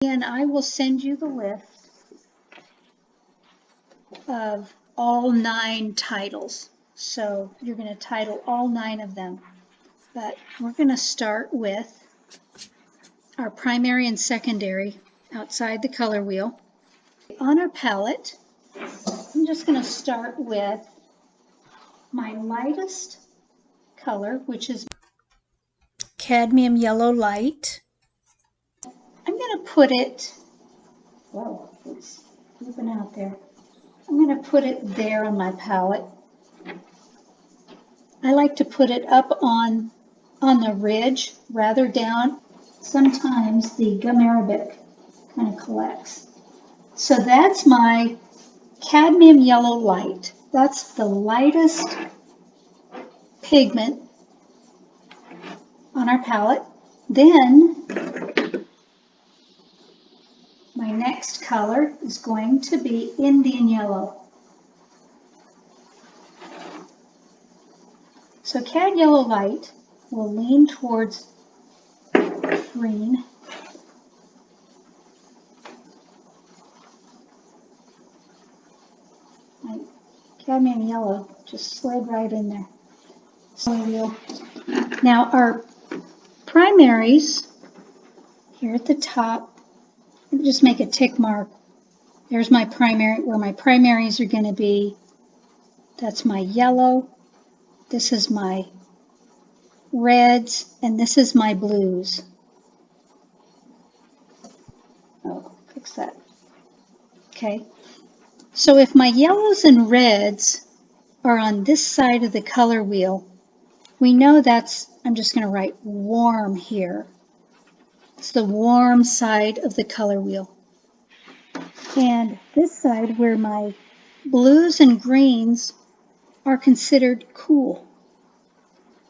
And I will send you the list of all 9 titles. So you're going to title all 9 of them. But we're going to start with our primary and secondary outside the color wheel. On our palette, I'm just going to start with my lightest color, which is cadmium yellow light. I'm going to put it, whoa, it's moving out there. I'm going to put it there on my palette. I like to put it up on the ridge rather down. Sometimes the gum arabic kind of collects. So that's my cadmium yellow light. That's the lightest pigment on our palette. Then my next color is going to be Indian yellow. So cad yellow light will lean towards green. My cadmium yellow just slid right in there. So now our primaries here at the top, just make a tick mark. There's my primary, where my primaries are going to be. That's my yellow. This is my reds, and this is my blues. Oh, fix that. Okay. So if my yellows and reds are on this side of the color wheel, we know that's, I'm just going to write warm here. It's the warm side of the color wheel. And this side where my blues and greens are considered cool.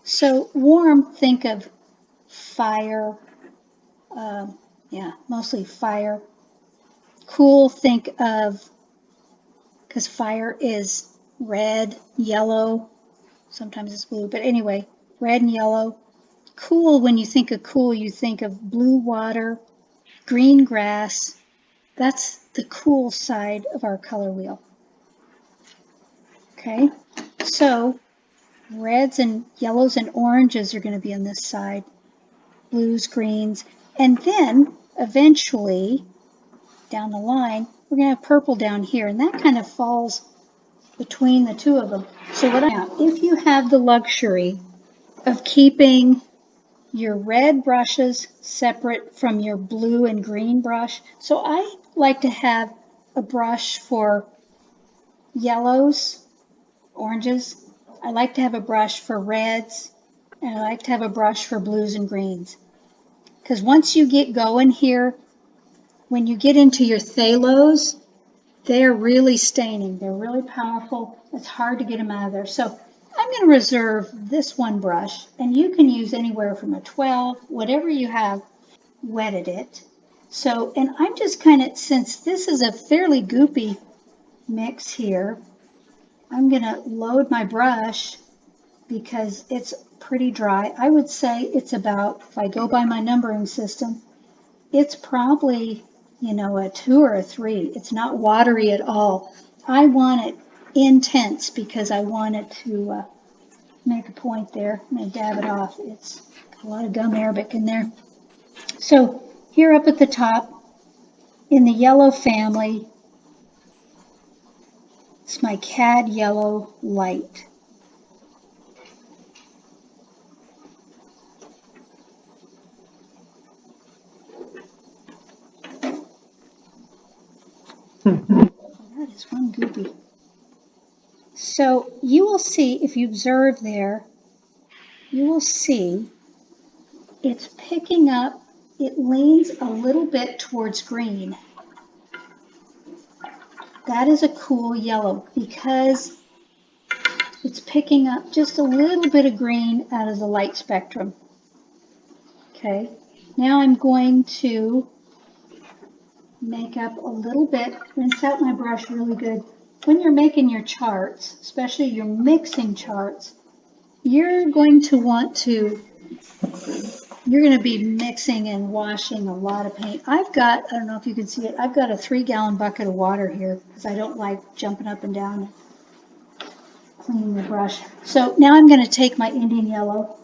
So warm, think of fire, mostly fire. Cool, think of, because fire is red, yellow, sometimes it's blue, but anyway, red and yellow. Cool, when you think of cool, you think of blue water, green grass. That's the cool side of our color wheel. Okay, so reds and yellows and oranges are going to be on this side, blues, greens, and then eventually down the line, we're going to have purple down here, and that kind of falls between the two of them. So if you have the luxury of keeping your red brushes separate from your blue and green brush, so I like to have a brush for yellows, oranges. I like to have a brush for reds, and I like to have a brush for blues and greens. Because once you get going here, when you get into your phthalos, they're really staining. They're really powerful. It's hard to get them out of there. So I'm going to reserve this one brush, and you can use anywhere from a 12, whatever you have, wetted it. So, and I'm just kind of, since this is a fairly goopy mix here, I'm going to load my brush because it's pretty dry. I would say it's about, if I go by my numbering system, it's probably, a 2 or a 3. It's not watery at all. I want it intense because I want it to make a point there. I'm going to dab it off. It's got a lot of gum arabic in there. So here up at the top, in the yellow family, it's my cad yellow light. That is one goopy. So you will see, if you observe there, you will see it's picking up, it leans a little bit towards green. That is a cool yellow because it's picking up just a little bit of green out of the light spectrum. Okay, now I'm going to make up a little bit, rinse out my brush really good. When you're making your charts, especially your mixing charts, you're going to want to you're going to be mixing and washing a lot of paint. I don't know if you can see it, I've got a 3-gallon bucket of water here because I don't like jumping up and down and cleaning the brush. So now I'm going to take my Indian yellow.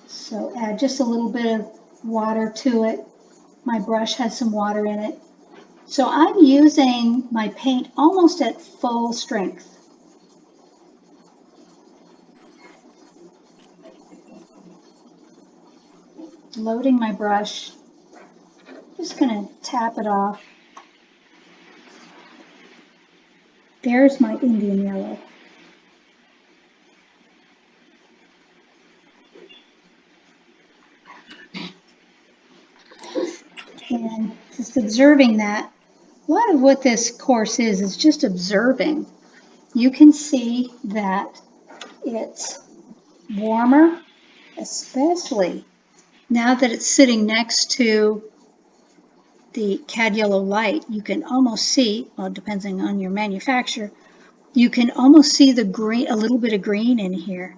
So add just a little bit of water to it. My brush has some water in it. So I'm using my paint almost at full strength. Loading my brush. Just going to tap it off. There's my Indian yellow. And just observing that. A lot of what this course is just observing. You can see that it's warmer, especially now that it's sitting next to the cad yellow light. You can almost see, well, depending on your manufacturer, you can almost see the green, a little bit of green in here.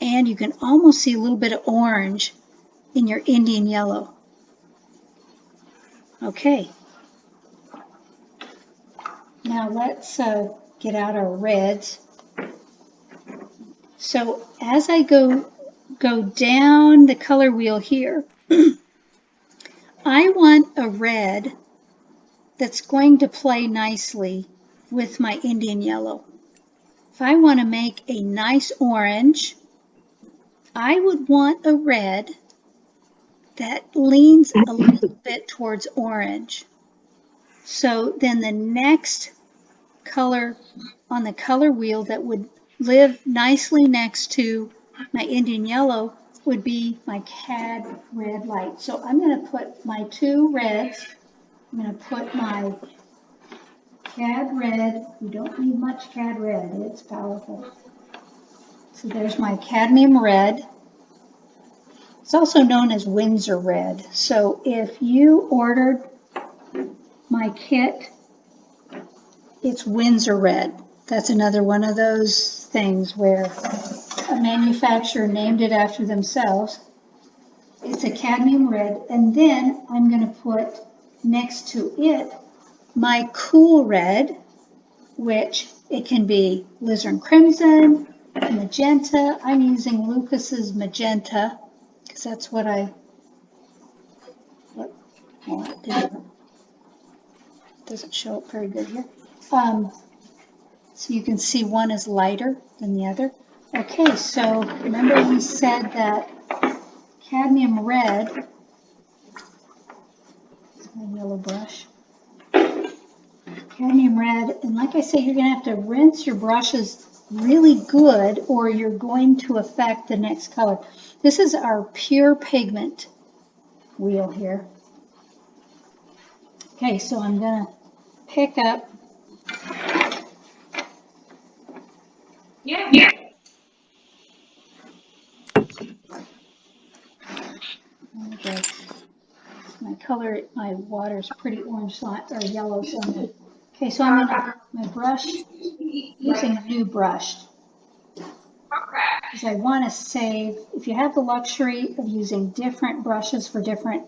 And you can almost see a little bit of orange in your Indian yellow. Okay. Now let's get out our reds. So as I go down the color wheel here, I want a red that's going to play nicely with my Indian yellow. If I want to make a nice orange, I would want a red that leans a little bit towards orange. So then the next color on the color wheel that would live nicely next to my Indian yellow would be my cad red light. So I'm going to put my 2 reds. I'm going to put my cad red. You don't need much cad red. It's powerful. So there's my cadmium red. It's also known as Windsor red. So if you ordered my kit, it's Windsor red. That's another one of those things where a manufacturer named it after themselves. It's a cadmium red, and then I'm going to put next to it my cool red, which it can be alizarin crimson, magenta. I'm using Lucas's magenta because that's what it doesn't show up very good here. So you can see one is lighter than the other. Okay, so remember we said that cadmium red, it's my yellow brush, cadmium red, and like I say, you're going to have to rinse your brushes really good or you're going to affect the next color. This is our pure pigment wheel here. Okay, so I'm going to pick up. Yeah. Okay. My color, my water's pretty orange or yellow, so I'm gonna, okay, so I'm gonna, my brush, using a new brush. Because I want to save, if you have the luxury of using different brushes for different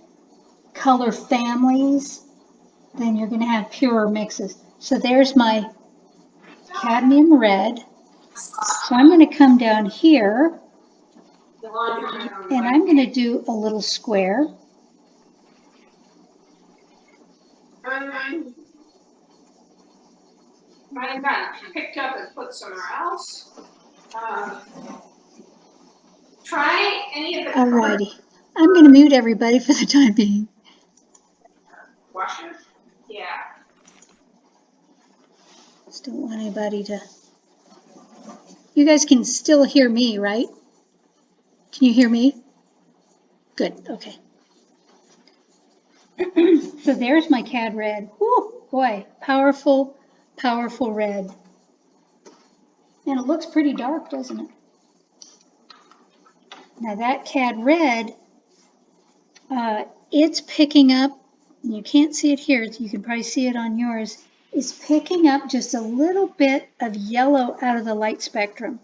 color families, then you're going to have purer mixes. So there's my cadmium red. So I'm going to come down here and I'm going to do a little square. Mine got picked up and put somewhere else. Try any of the Alrighty. I'm going to mute everybody for the time being. washes. Yeah. Just don't want anybody to. You guys can still hear me, right? Can you hear me? Good, okay. So there's my cad red. Woo, boy, powerful, powerful red. And it looks pretty dark, doesn't it? Now that cad red, it's picking up, and you can't see it here, you can probably see it on yours, is picking up just a little bit of yellow out of the light spectrum.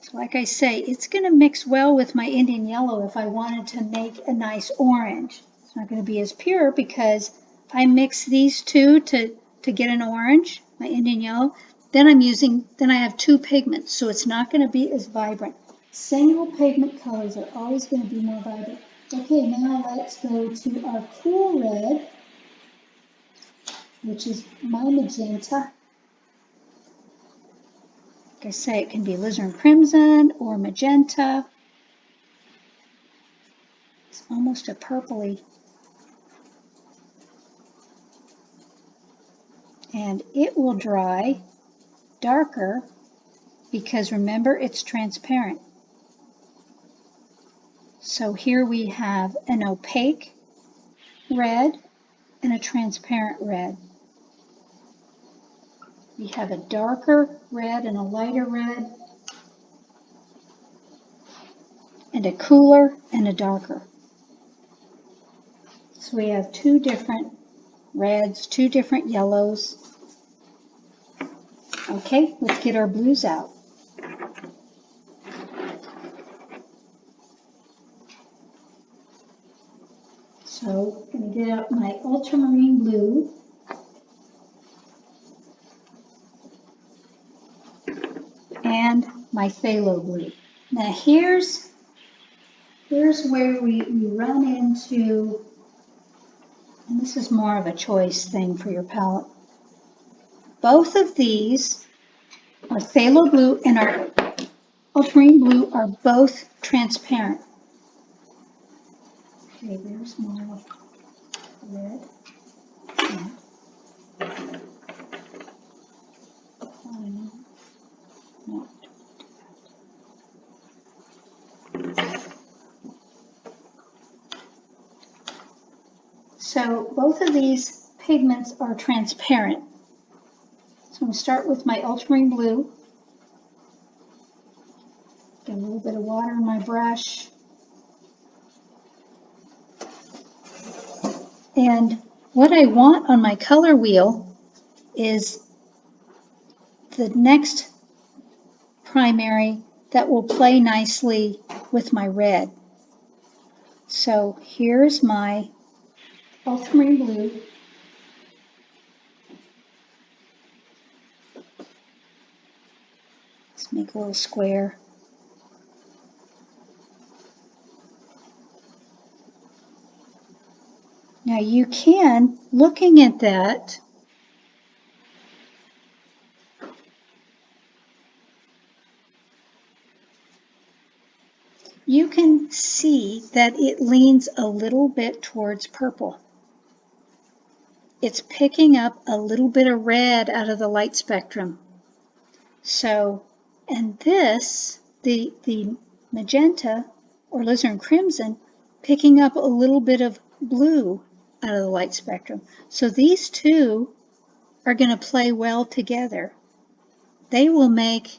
So like I say, it's going to mix well with my Indian yellow if I wanted to make a nice orange. It's not going to be as pure because I mix these two to get an orange, my Indian yellow. Then I have two pigments, so it's not going to be as vibrant. Single pigment colors are always going to be more vibrant. Okay, now let's go to our cool red, which is my magenta. Like I say, it can be alizarin crimson or magenta. It's almost a purpley. And it will dry darker because remember it's transparent. So here we have an opaque red and a transparent red. We have a darker red and a lighter red, and a cooler and a darker. So we have two different reds, two different yellows. Okay, let's get our blues out. So I'm going to get out my ultramarine blue. And my phthalo blue. Now here's where we run into, and this is more of a choice thing for your palette. Both of these, our phthalo blue and our ultramarine blue, are both transparent. Okay, there's my red. No. So both of these pigments are transparent. So I'm going to start with my ultramarine blue. Get a little bit of water in my brush. And what I want on my color wheel is the next primary that will play nicely with my red. So here's my ultramarine blue. Let's make a little square. Now you can, looking at that, you can see that it leans a little bit towards purple. It's picking up a little bit of red out of the light spectrum. So, and this, the magenta or alizarin crimson, picking up a little bit of blue out of the light spectrum. So these two are going to play well together. They will make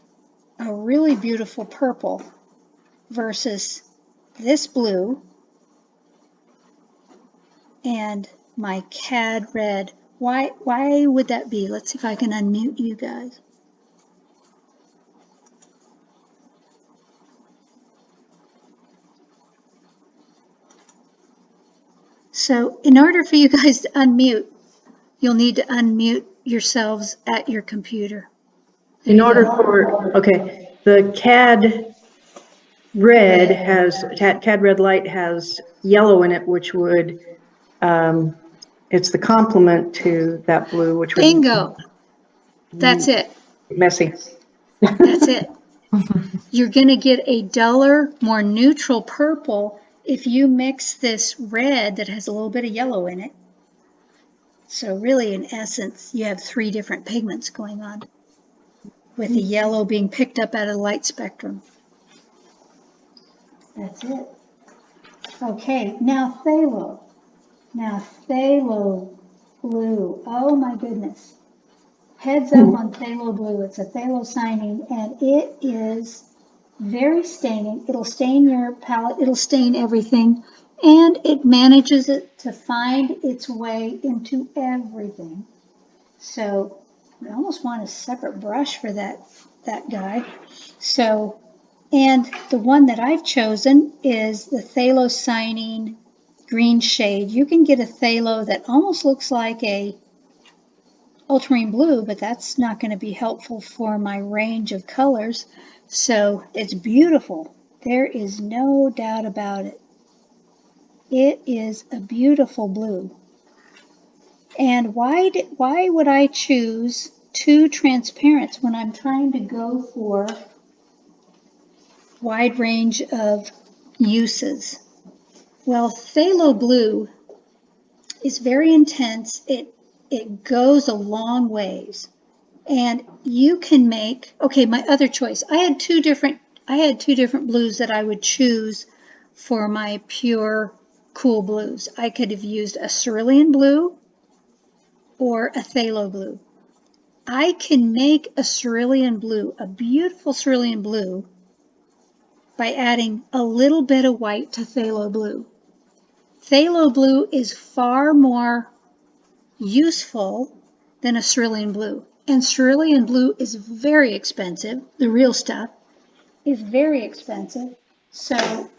a really beautiful purple versus this blue and my cad red. Why would that be? Let's see if I can unmute you guys. So in order for you guys to unmute, you'll need to unmute yourselves at your computer. In order for, okay, the CAD red light has yellow in it, which would, it's the complement to that blue, which would. Bingo. That's it. Messy. That's it. You're going to get a duller, more neutral purple if you mix this red that has a little bit of yellow in it. So really, in essence, you have three different pigments going on, with the yellow being picked up out of the light spectrum. That's it. Okay, now phthalo. Now phthalo blue. Oh my goodness. Heads up on phthalo blue. It's a phthalocyanin, and it is very staining. It'll stain your palette. It'll stain everything. And it manages it to find its way into everything. So I almost want a separate brush for that guy. So And the one that I've chosen is the Phthalocyanine green shade. You can get a phthalo that almost looks like a ultramarine blue, but that's not going to be helpful for my range of colors. So it's beautiful. There is no doubt about it. It is a beautiful blue. And why would I choose two transparents when I'm trying to go for wide range of uses? Well, phthalo blue is very intense. It goes a long ways. And you can make, okay, my other choice. I had two different blues that I would choose for my pure cool blues. I could have used a cerulean blue or a phthalo blue. I can make a cerulean blue, a beautiful cerulean blue, by adding a little bit of white to phthalo blue. Phthalo blue is far more useful than a cerulean blue. And cerulean blue is very expensive. The real stuff is very expensive. So,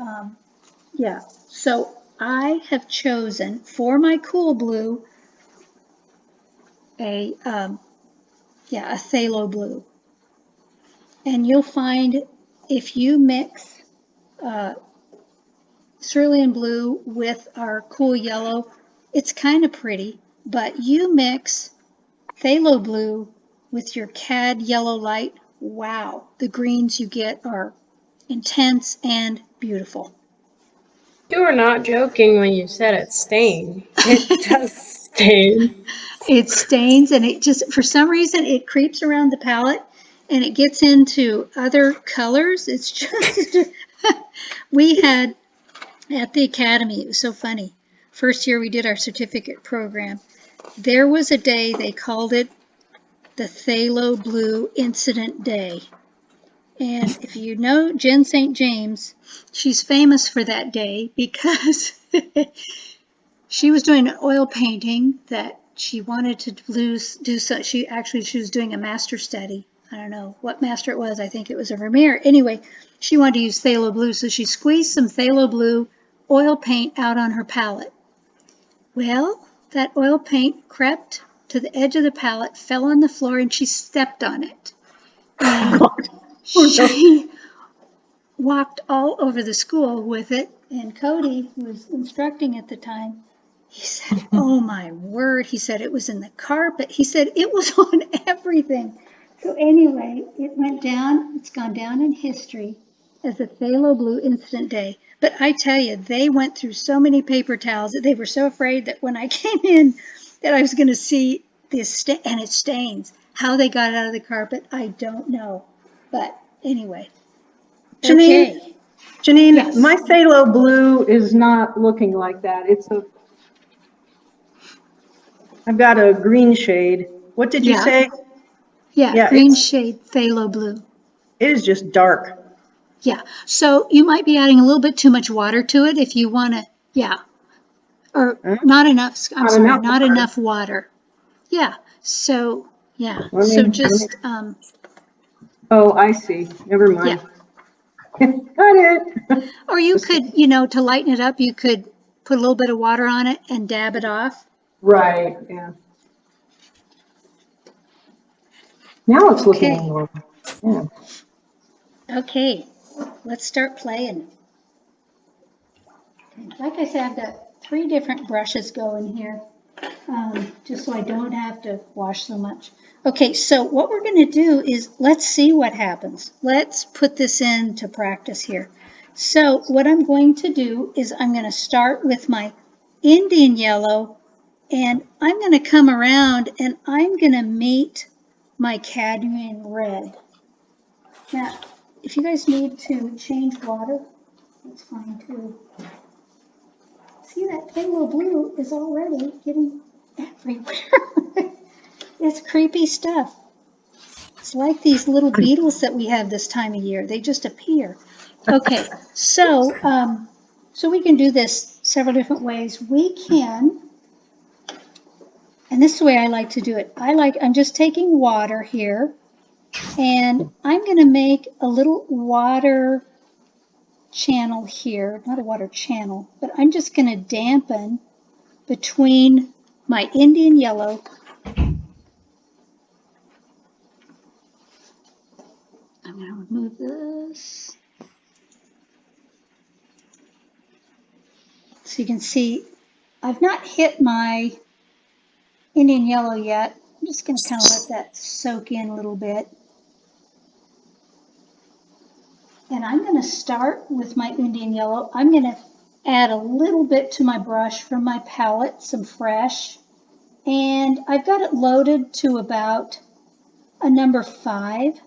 yeah. So I have chosen for my cool blue a phthalo blue. And you'll find if you mix cerulean blue with our cool yellow, it's kind of pretty. But you mix phthalo blue with your cad yellow light, wow, the greens you get are intense and beautiful. You were not joking when you said it stained. It does stain. It stains and it just, for some reason, it creeps around the palette and it gets into other colors. It's just, we had at the academy, it was so funny. First year we did our certificate program. There was a day they called it the Phthalo Blue Incident Day. And if you know Jen St. James, she's famous for that day because she was doing an oil painting that she wanted to do. So she was doing a master study. I don't know what master it was. I think it was a Vermeer. Anyway, she wanted to use phthalo blue, so she squeezed some phthalo blue oil paint out on her palette. Well, that oil paint crept to the edge of the palette, fell on the floor, and she stepped on it. And she walked all over the school with it. And Cody, who was instructing at the time, he said, oh my word, he said it was in the carpet. He said it was on everything. So anyway, it went down, it's gone down in history as the Phthalo Blue Incident Day. But I tell you, they went through so many paper towels that they were so afraid that when I came in that I was going to see this, and it stains. How they got it out of the carpet, I don't know. But anyway. Janine, Okay. Janine, Yes. my phthalo blue is not looking like that. I've got a green shade. What did you say? Yeah, green shade phthalo blue. It is just dark. Yeah, so you might be adding a little bit too much water to it if you want to, or not enough, not enough water. Yeah, so, just, oh, I see. Never mind. Yeah. Got it. Or you could, to lighten it up, you could put a little bit of water on it and dab it off. Right, yeah. Now it's looking normal. Yeah. Okay, let's start playing. Like I said, I've got 3 different brushes going here, just so I don't have to wash so much. Okay, so what we're going to do is let's see what happens. Let's put this into practice here. So what I'm going to do is I'm going to start with my Indian yellow, and I'm going to come around and I'm going to meet my cadmium red. Now, if you guys need to change water, that's fine too. See, that phthalo blue is already getting everywhere. It's creepy stuff. It's like these little beetles that we have this time of year. They just appear. Okay, so we can do this several different ways. We can, and this is the way I like to do it. I'm just taking water here, And I'm going to make a little water channel here, not a water channel, but I'm just going to dampen between my Indian yellow. I'm going to remove this. So you can see I've not hit my Indian yellow yet. I'm just going to kind of let that soak in a little bit. And I'm going to start with my Indian yellow. I'm going to add a little bit to my brush from my palette, some fresh. And I've got it loaded to about a number 5,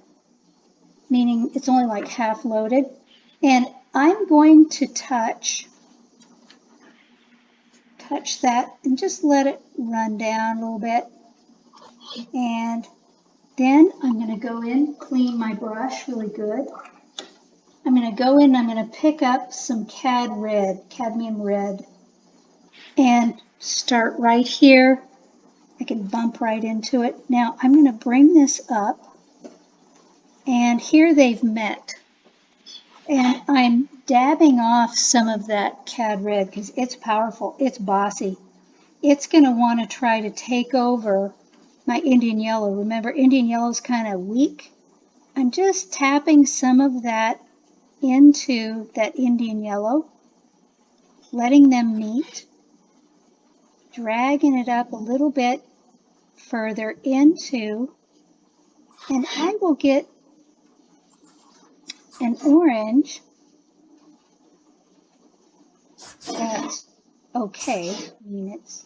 meaning it's only like half loaded. And I'm going to touch that and just let it run down a little bit. And then I'm going to go in, clean my brush really good. I'm going to go in and I'm going to pick up some cadmium red, and start right here. I can bump right into it. Now I'm going to bring this up, and here they've met. And I'm dabbing off some of that cad red because it's powerful, it's bossy. It's going to want to try to take over my Indian yellow. Remember, Indian yellow is kind of weak. I'm just tapping some of that into that Indian yellow, letting them meet, dragging it up a little bit further into, and I will get an orange that's okay. I mean, it's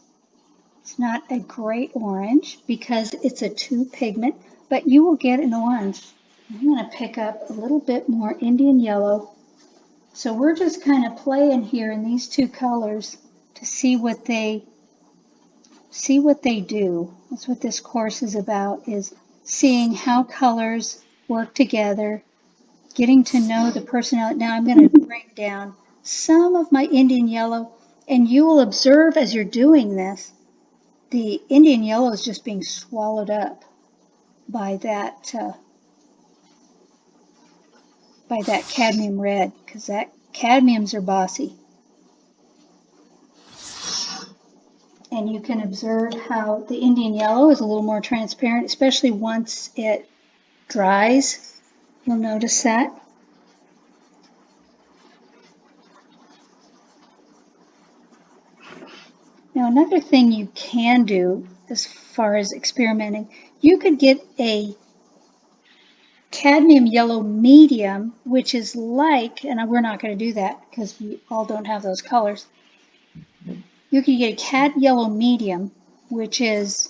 not a great orange because it's a 2 pigment, but you will get an orange. I'm going to pick up a little bit more Indian yellow. So we're just kind of playing here in these 2 colors to see what they do. That's what this course is about, is seeing how colors work together, getting to know the personality. Now I'm going to bring down some of my Indian yellow, and you will observe as you're doing this, the Indian yellow is just being swallowed up by that cadmium red, because that cadmiums are bossy. And you can observe how the Indian yellow is a little more transparent, especially once it dries. You'll notice that. Now, another thing you can do as far as experimenting, you could get a cadmium yellow medium, which is like, and we're not going to do that because we all don't have those colors. You could get a cad yellow medium, which is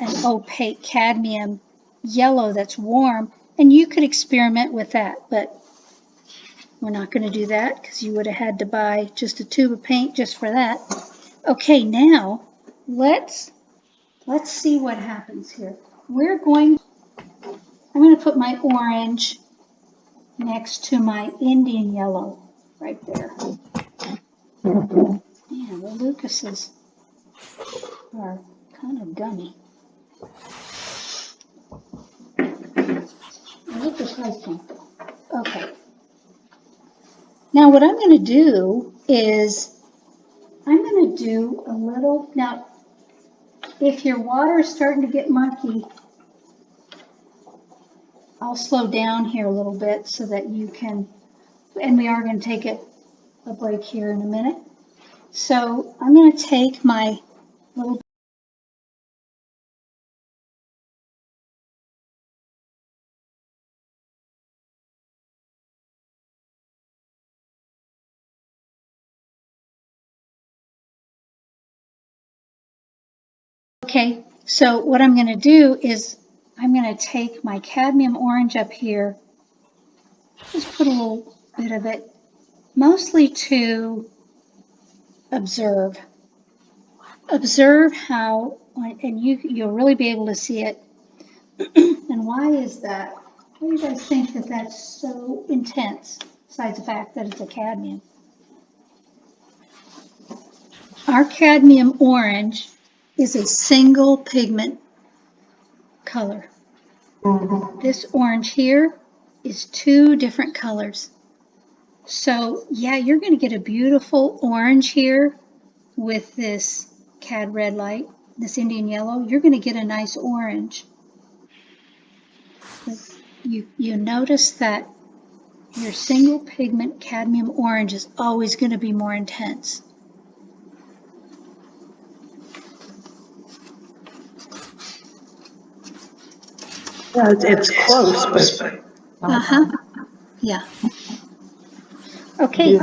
an opaque cadmium yellow that's warm, and you could experiment with that, but we're not going to do that because you would have had to buy just a tube of paint just for that. Okay, now let's see what happens here. I'm going to put my orange next to my Indian yellow right there. Yeah, the Lucases are kind of gummy. Lucas likes them. Okay. Now what I'm going to do is I'm going to do a little, now if your water is starting to get murky, I'll slow down here a little bit so that you can, and we are going to take a break here in a minute. So I'm going to take my little Okay, so what I'm going to do is I'm going to take my cadmium orange up here, just put a little bit of it, mostly to observe. Observe how, and you'll really be able to see it. And why is that? Why do you guys think that that's so intense, besides the fact that it's a cadmium? Our cadmium orange is a single pigment color. This orange here is 2 different colors. So yeah, you're going to get a beautiful orange here with this cad red light, this Indian yellow. You're going to get a nice orange. You notice that your single pigment cadmium orange is always going to be more intense. Yeah, it's close, but Yeah. Okay,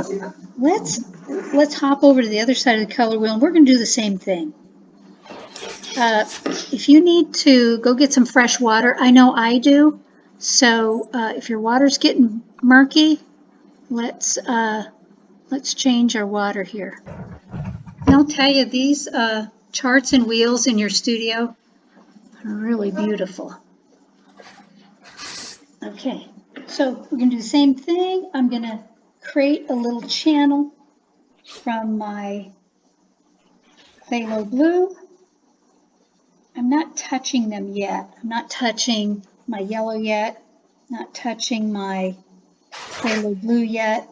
let's hop over to the other side of the color wheel, and we're going to do the same thing. If you need to go get some fresh water, I know I do. So if your water's getting murky, let's change our water here. And I'll tell you, these charts and wheels in your studio are really beautiful. Okay, so we're going to do the same thing. I'm going to create a little channel from my phthalo blue. I'm not touching them yet. I'm not touching my yellow yet. Not touching my phthalo blue yet.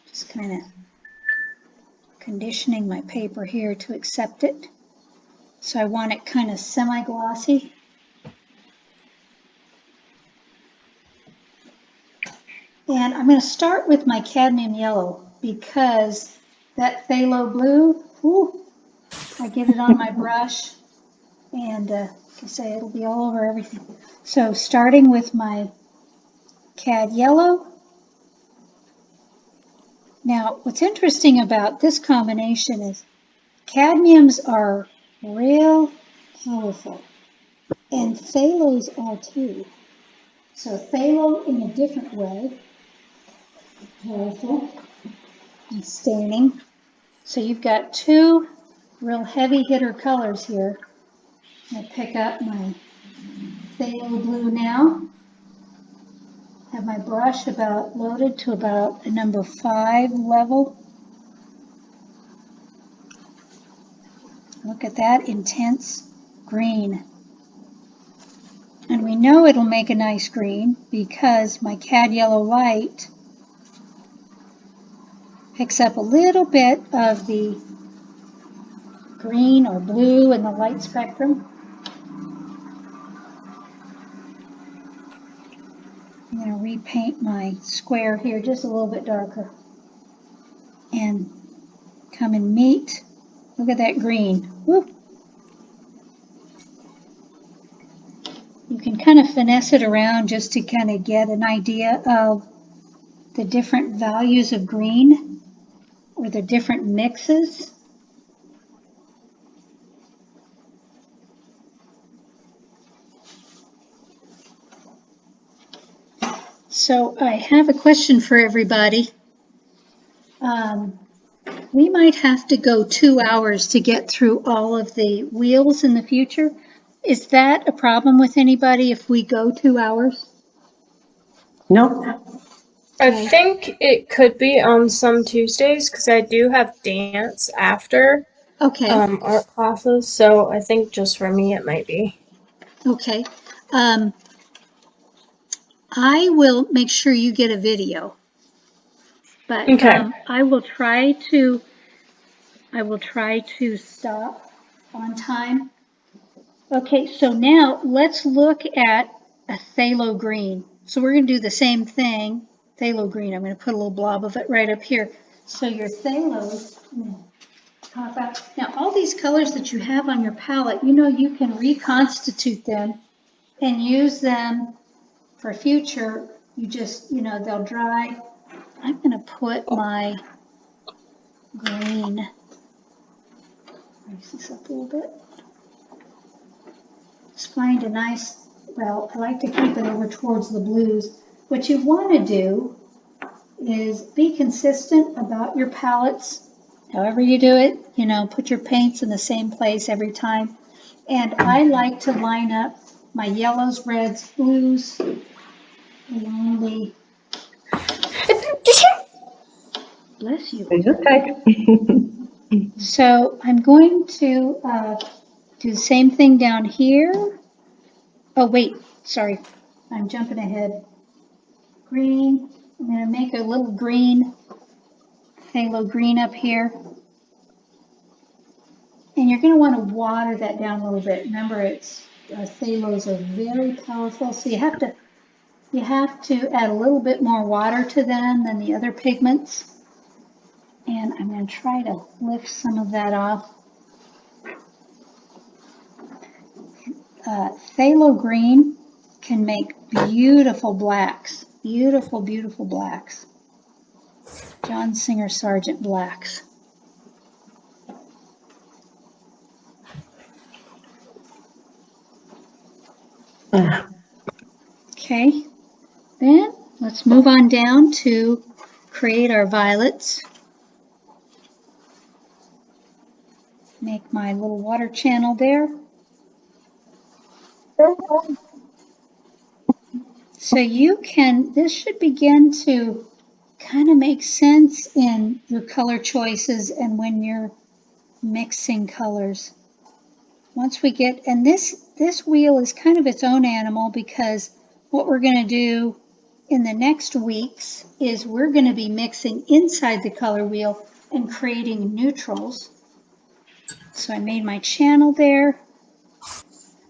Just kind of conditioning my paper here to accept it. So I want it kind of semi-glossy. And I'm going to start with my cadmium yellow because that phthalo blue, whew, I get it on my brush and like I say, it'll be all over everything. So starting with my cad yellow. Now, what's interesting about this combination is cadmiums are real powerful and phthalos are too. So phthalo in a different way, powerful and staining. So you've got 2 real heavy hitter colors here. I'm going to pick up my phthalo blue now. Have my brush about loaded to about a number 5 level. Look at that intense green. And we know it'll make a nice green because my cad yellow light picks up a little bit of the green or blue in the light spectrum. I'm going to repaint my square here just a little bit darker and come and meet. Look at that green. Woo. You can kind of finesse it around just to kind of get an idea of the different values of green or the different mixes. So I have a question for everybody. We might have to go 2 hours to get through all of the wheels in the future. Is that a problem with anybody if we go 2 hours? nope. I think it could be on some Tuesdays because I do have dance after Okay, art classes, so I think just for me it might be. okay. I will make sure you get a video, but Okay. I will try to stop on time. Okay, so now let's look at a phthalo green. So we're going to do the same thing, phthalo green. I'm going to put a little blob of it right up here. So your phthalos pop out. Now all these colors that you have on your palette, you know you can reconstitute them and use them for future. You just, they'll dry. I'm going to put my green, raise this up a little bit. Just find a nice, well, I like to keep it over towards the blues. What you want to do is be consistent about your palettes. However you do it, put your paints in the same place every time. And I like to line up my yellows, reds, blues along the, bless you. It's okay. So I'm going to do the same thing down here. Oh, wait, sorry. I'm jumping ahead. Green. I'm going to make a little green, phthalo green up here. And you're going to want to water that down a little bit. Remember, phthalos are very powerful, so you have to add a little bit more water to them than the other pigments. And I'm going to try to lift some of that off. Phthalo green can make beautiful blacks. Beautiful, beautiful blacks. John Singer Sargent blacks. Okay, then let's move on down to create our violets. Make my little water channel there. So this should begin to kind of make sense in your color choices and when you're mixing colors. Once we get, and this wheel is kind of its own animal because what we're going to do in the next weeks is we're going to be mixing inside the color wheel and creating neutrals. So I made my channel there.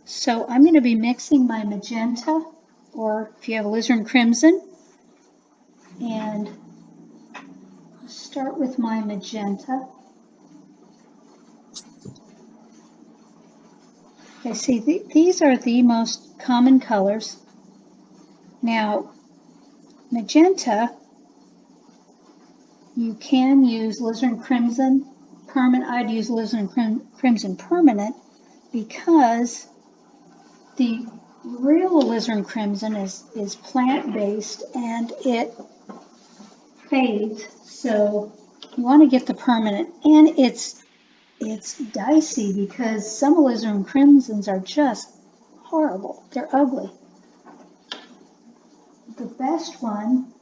So I'm going to be mixing my magenta, or if you have alizarin crimson, and start with my magenta. Okay, see, these are the most common colors. Now, magenta, you can use alizarin crimson permanent. I'd use alizarin crimson permanent because the real alizarin crimson is plant-based and it fades. So you want to get the permanent, and it's dicey because some alizarin crimsons are just horrible. They're ugly. The best one,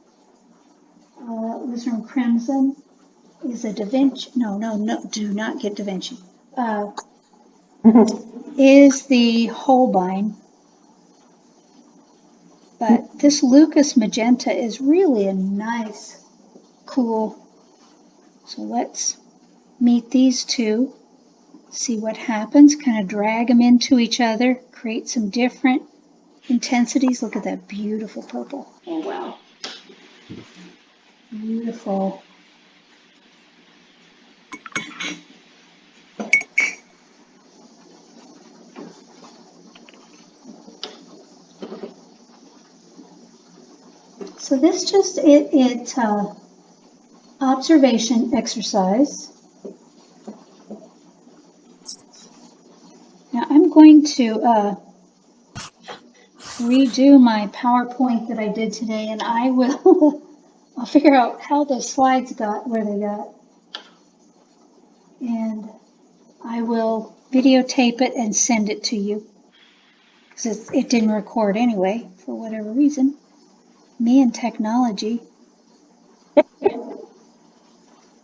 alizarin crimson, is a Da Vinci. No, do not get Da Vinci. Is the Holbein. But this Lucas magenta is really a nice, cool. So let's meet these two. See what happens, kind of drag them into each other, create some different intensities. Look at that beautiful purple. Oh, wow. Beautiful. So this just, it's observation exercise. Now I'm going to redo my PowerPoint that I did today, and I will I'll figure out how the slides got where they got, and I will videotape it and send it to you because it didn't record anyway for whatever reason. Me and technology.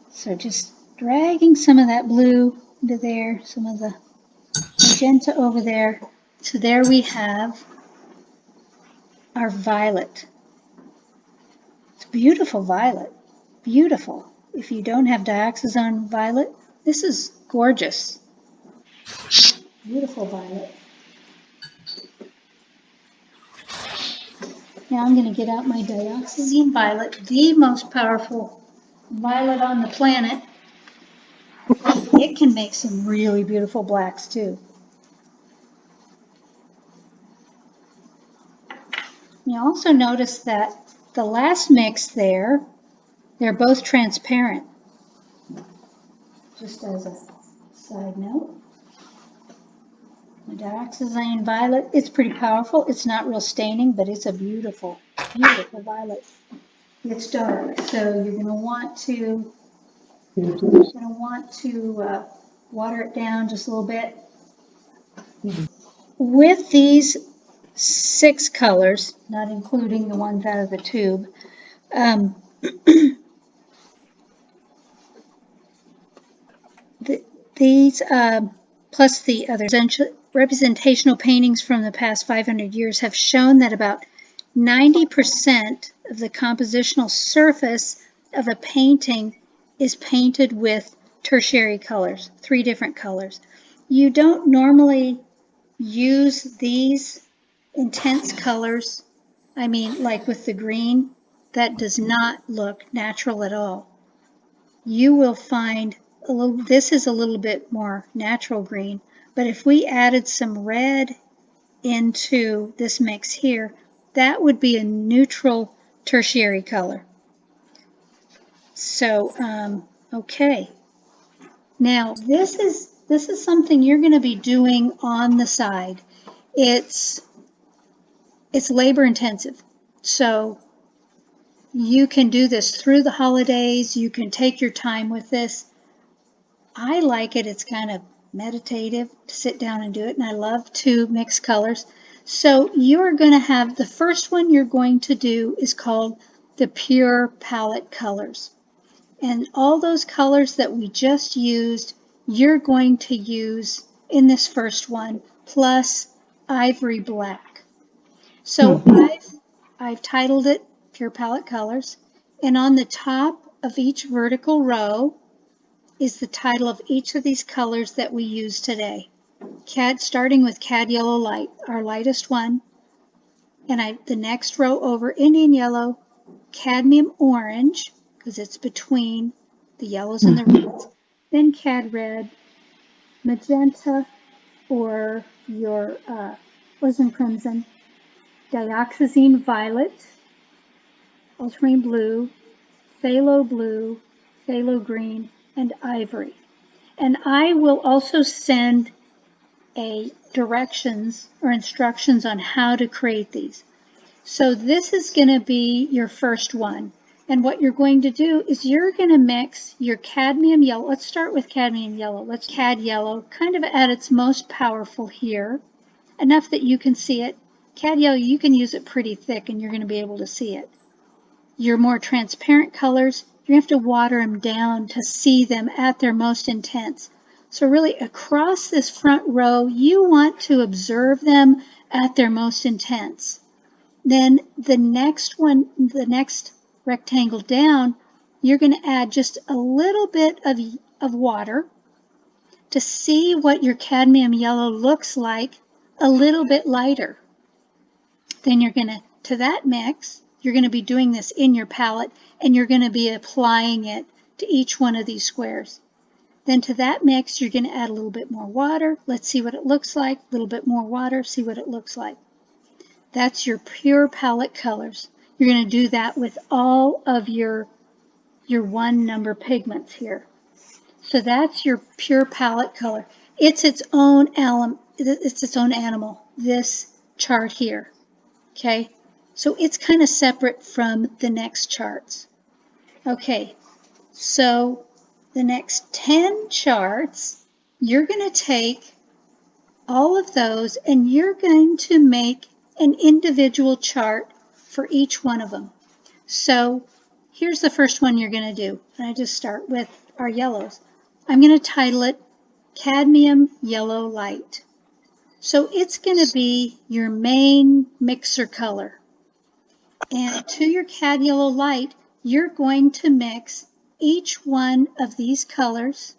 So just dragging some of that blue into there, some of the magenta over there. So there we have our violet. It's beautiful violet. Beautiful. If you don't have dioxazine violet, this is gorgeous. Beautiful violet. Now I'm going to get out my dioxazine violet, the most powerful violet on the planet. It can make some really beautiful blacks too. You also notice that the last mix there, they're both transparent. Just as a side note. The dioxazine violet, it's pretty powerful. It's not real staining, but it's a beautiful, beautiful violet. It's dark, so you're going to want to water it down just a little bit. With these 6 colors, not including the ones out of the tube, These, plus the other representational paintings from the past 500 years have shown that about 90% of the compositional surface of a painting is painted with tertiary colors, 3 different colors. You don't normally use these intense colors. I mean, like with the green, that does not look natural at all. You will find this is a little bit more natural green, but if we added some red into this mix here, that would be a neutral tertiary color. So, okay. Now this is something you're going to be doing on the side. It's labor intensive. So you can do this through the holidays. You can take your time with this. I like it. It's kind of meditative to sit down and do it. And I love to mix colors. So you're going to have the first one you're going to do is called the pure palette colors. And all those colors that we just used, you're going to use in this first one, plus ivory black. So I've titled it Pure Palette Colors. And on the top of each vertical row is the title of each of these colors that we use today. Starting with Cad Yellow Light, our lightest one. And the next row over, Indian Yellow, Cadmium Orange, because it's between the yellows and the reds. Then Cad Red, Magenta, or your Lisbon Crimson, Dioxazine Violet, Ultramarine Blue, Phthalo Blue, Phthalo Green, and Ivory. And I will also send directions or instructions on how to create these. So this is going to be your first one. And what you're going to do is you're going to mix your cadmium yellow. Let's start with cadmium yellow. Let's cad yellow kind of at its most powerful here, enough that you can see it. Cad yellow, you can use it pretty thick and you're going to be able to see it. Your more transparent colors, you have to water them down to see them at their most intense. So really across this front row, you want to observe them at their most intense. Then the next one, the next rectangle down, you're going to add just a little bit of water to see what your cadmium yellow looks like a little bit lighter. Then you're going to that mix, you're going to be doing this in your palette and you're going to be applying it to each one of these squares. Then to that mix, you're going to add a little bit more water. Let's see what it looks like. A little bit more water, see what it looks like. That's your pure palette colors. You're going to do that with all of your 1 number pigments here. So that's your pure palette color. It's its own animal, this chart here. Okay? So it's kind of separate from the next charts. Okay. So the next 10 charts, you're going to take all of those and you're going to make an individual chart for each one of them. So here's the first one you're going to do. And I just start with our yellows. I'm going to title it Cadmium Yellow Light. So it's going to be your main mixer color. And to your Cad Yellow Light, you're going to mix each one of these colors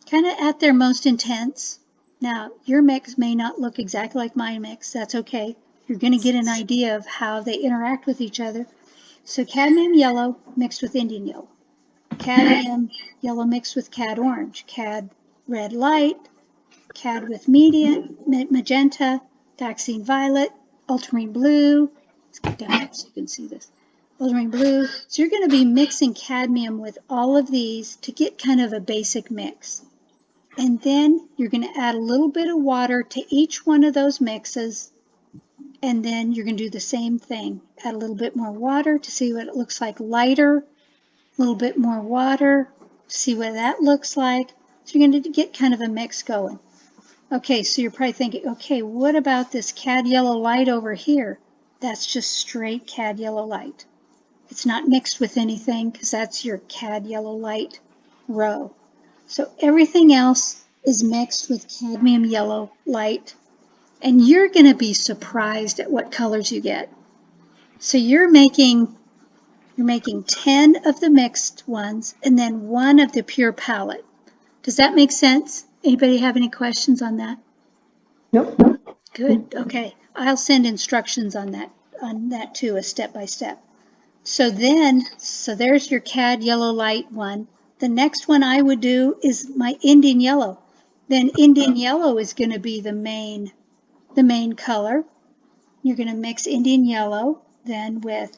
kind of at their most intense. Now, your mix may not look exactly like my mix. That's okay. You're going to get an idea of how they interact with each other. So cadmium yellow mixed with Indian yellow. Cadmium yellow mixed with cad orange. Cad red light. Cad with magenta. Dioxazine violet. Ultramarine blue. Let's get down here so you can see this. Ultramarine blue. So you're going to be mixing cadmium with all of these to get kind of a basic mix. And then you're going to add a little bit of water to each one of those mixes. And then you're going to do the same thing. Add a little bit more water to see what it looks like lighter. A little bit more water to see what that looks like. So you're going to get kind of a mix going. Okay, so you're probably thinking, okay, what about this cad yellow light over here? That's just straight cad yellow light. It's not mixed with anything because that's your cad yellow light row. So everything else is mixed with cadmium yellow light, and you're going to be surprised at what colors you get. So you're making 10 of the mixed ones and then 1 of the pure palette. Does that make sense? Anybody have any questions on that? Nope. Good. Okay. I'll send instructions on that too, a step by step. So there's your cad yellow light one. The next one I would do is my Indian yellow. Then Indian yellow is going to be the main color. You're going to mix Indian yellow then with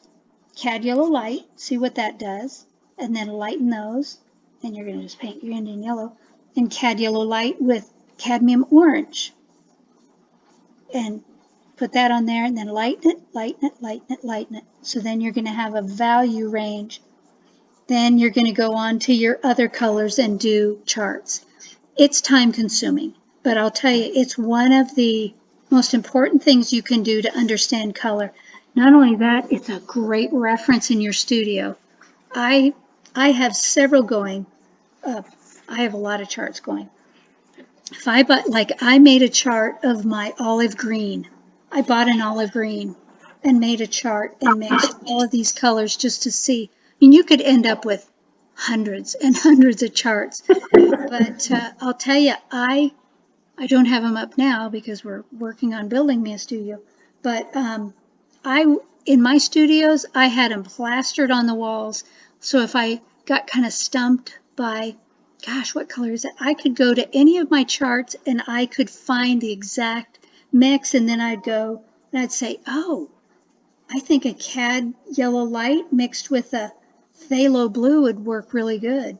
cad yellow light, see what that does, and then lighten those. Then you're going to just paint your Indian yellow and cad yellow light with cadmium orange. And put that on there and then lighten it, lighten it, lighten it, lighten it. So then you're going to have a value range. Then you're going to go on to your other colors and do charts. It's time consuming, but I'll tell you, it's one of the most important things you can do to understand color. Not only that, it's a great reference in your studio. I have several going. I have a lot of charts going. If I made a chart of my olive green. I bought an olive green and made a chart and mixed all of these colors just to see. I mean, you could end up with hundreds and hundreds of charts, but I'll tell you, I don't have them up now because we're working on building me a studio. But in my studios, I had them plastered on the walls. So if I got kind of stumped by, gosh, what color is it? I could go to any of my charts and I could find the exact mix, and then I'd go and I'd say, oh, I think a cad yellow light mixed with a phthalo blue would work really good.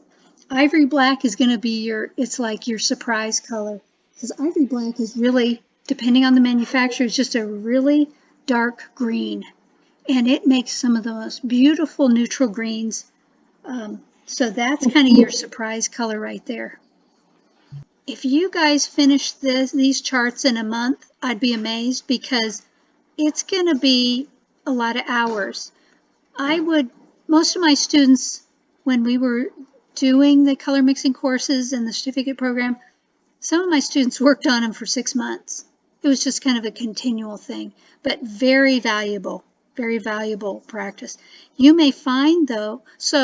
Ivory black is going to be it's like your surprise color, because ivory black is really, depending on the manufacturer, is just a really dark green, and it makes some of the most beautiful neutral greens. So that's kind of your surprise color right there. If you guys finish these charts in a month, I'd be amazed, because it's going to be a lot of hours. Most of my students, when we were doing the color mixing courses and the certificate program, some of my students worked on them for 6 months. It was just kind of a continual thing, but very valuable practice. You may find though, so